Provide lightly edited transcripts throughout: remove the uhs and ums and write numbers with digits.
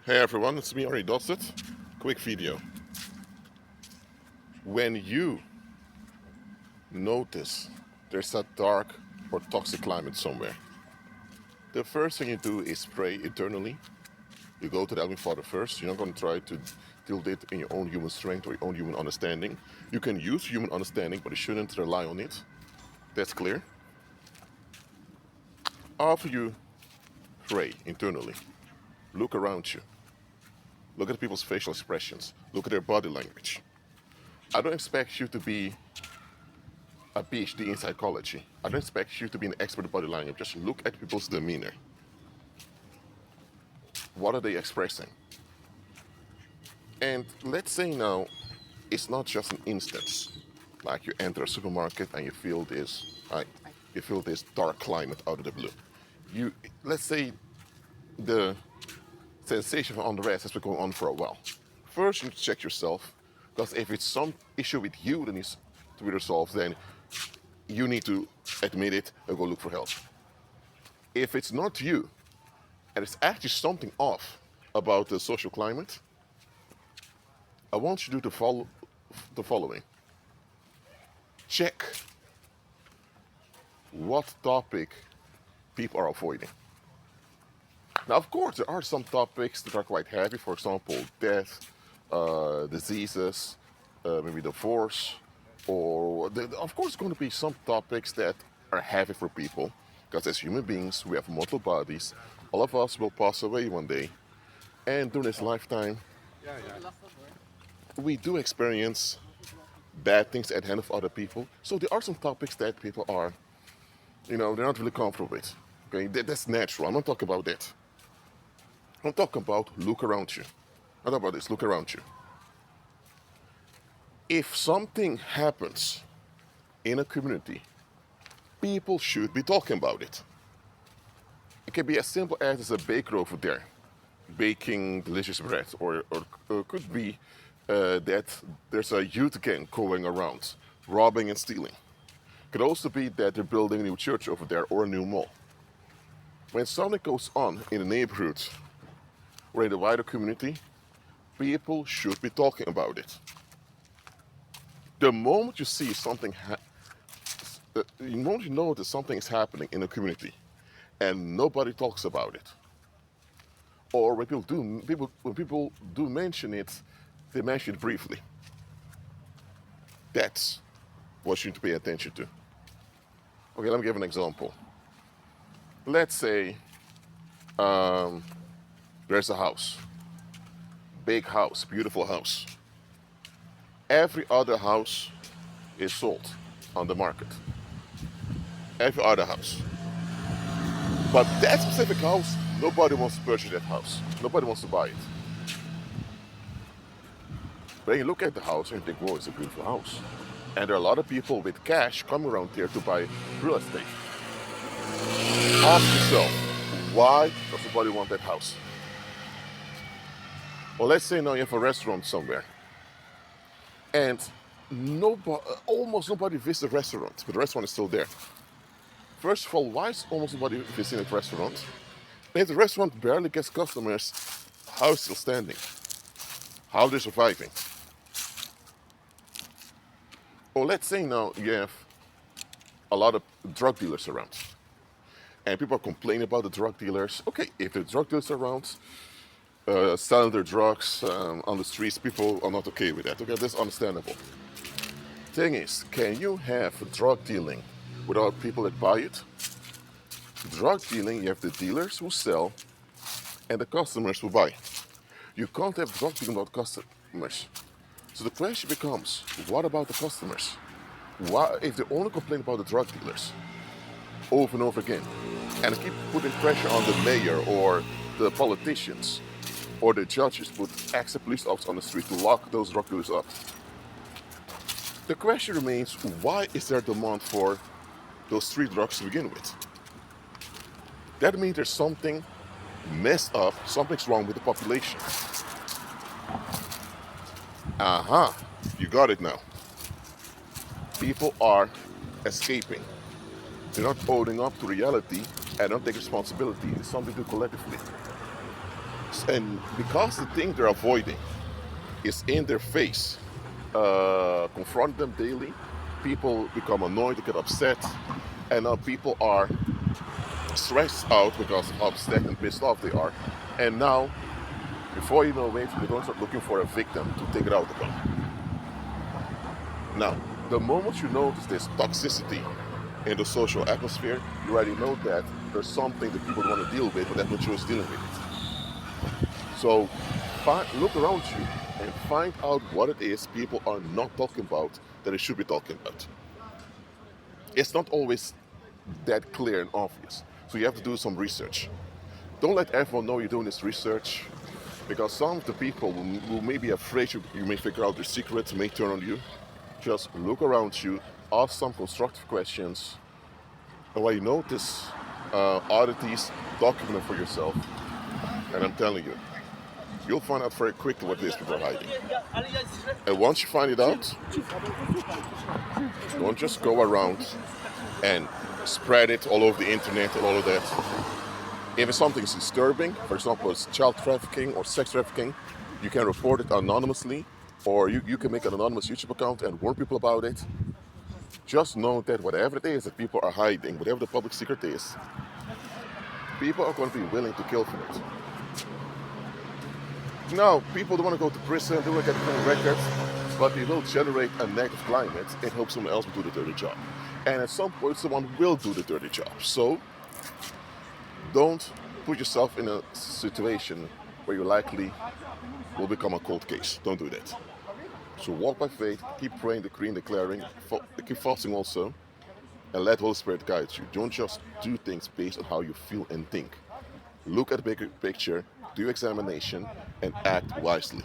Hey everyone, it's me, Ari Dosset. Quick video. When you notice there's a dark or toxic climate somewhere, the first thing you do is pray internally. You go to the Heavenly Father first. You're not going to try to deal with it in your own human strength or your own human understanding. You can use human understanding, but you shouldn't rely on it. That's clear. After you pray internally, look around you. Look at people's facial expressions. Look at their body language. I don't expect you to be a PhD in psychology. I don't expect you to be an expert in body language. Just look at people's demeanor. What are they expressing? And let's say now, it's not just an instance. Like you enter a supermarket and you feel this dark climate out of the blue. Let's say the sensation of unrest has been going on for a while. First, you need to check yourself, because if it's some issue with you that needs to be resolved, then you need to admit it and go look for help. If it's not you, and it's actually something off about the social climate, I want you to do the following. Check what topic people are avoiding. Now, of course, there are some topics that are quite heavy. For example, death, diseases, maybe divorce, of course, there's going to be some topics that are heavy for people, because as human beings, we have mortal bodies. All of us will pass away one day, and during this lifetime, we do experience bad things at the hand of other people. So there are some topics that people are, they're not really comfortable with. Okay, that's natural. I'm not talking about that. I'm talking about look around you. I'm talking about this, look around you. If something happens in a community, people should be talking about it. It can be as simple as there's a baker over there baking delicious bread, or could be that there's a youth gang going around robbing and stealing. Could also be that they're building a new church over there or a new mall. When something goes on in the neighborhood or in the wider community, people should be talking about it. The moment you see something, the moment you know that something is happening in a community and nobody talks about it, or when people do mention it, they mention it briefly. That's what you need to pay attention to. Okay, let me give an example. Let's say there's a house, big house, beautiful house. Every other house is sold on the market. Every other house. But that specific house, nobody wants to purchase that house. Nobody wants to buy it. Then you look at the house and you think, whoa, it's a beautiful house. And there are a lot of people with cash coming around here to buy real estate. Ask yourself, why does nobody want that house? Well, let's say now you have a restaurant somewhere, and almost nobody visits the restaurant, but the restaurant is still there. First of all, why is almost nobody visiting the restaurant? And if the restaurant barely gets customers, how is it still standing? How are they surviving? Or let's say now you have a lot of drug dealers around, and people are complaining about the drug dealers. Okay, if the drug dealers are around, selling their drugs on the streets, people are not okay with that. Okay, that's understandable. Thing is, can you have drug dealing without people that buy it? Drug dealing, you have the dealers who sell and the customers who buy. You can't have drug dealing without customers. So the question becomes, what about the customers? Why, if they only complain about the drug dealers over and over again, and keep putting pressure on the mayor or the politicians or the judges to put extra police officers on the street to lock those drug dealers up, the question remains, why is there demand for those street drugs to begin with? That means there's something messed up, something's wrong with the population. You got it now. People are escaping. They're not owning up to reality and not taking responsibility. It's something to do collectively. And because the thing they're avoiding is in their face, confront them daily, people become annoyed, they get upset, and now people are stressed out because of how upset and pissed off they are. And now, before you know it, they're going to start looking for a victim to take it out upon. Now, the moment you notice this toxicity in the social atmosphere, you already know that there's something that people don't want to deal with, but that what you're dealing with it. So, look around you and find out what it is people are not talking about that they should be talking about. It's not always that clear and obvious, so you have to do some research. Don't let everyone know you're doing this research, because some of the people who may be afraid you may figure out their secrets, may turn on you. Just look around you, ask some constructive questions, and when you notice oddities, document them for yourself. And I'm telling you, you'll find out very quickly what it is people are hiding. And once you find it out, don't just go around and spread it all over the internet and all of that. If it's something disturbing, for example, it's child trafficking or sex trafficking, you can report it anonymously, or you can make an anonymous YouTube account and warn people about it. Just know that whatever it is that people are hiding, whatever the public secret is, people are going to be willing to kill for it. Now, people don't want to go to prison, they want to get criminal records, but it will generate a negative climate and hope someone else will do the dirty job. And at some point, someone will do the dirty job. So, don't put yourself in a situation where you likely will become a cold case. Don't do that. So walk by faith, keep praying, decreeing, declaring, keep fasting also, and let the Holy Spirit guide you. Don't just do things based on how you feel and think. Look at the bigger picture, do examination, and act wisely.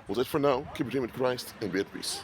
Well, that's it for now. Keep dreaming with Christ and be at peace.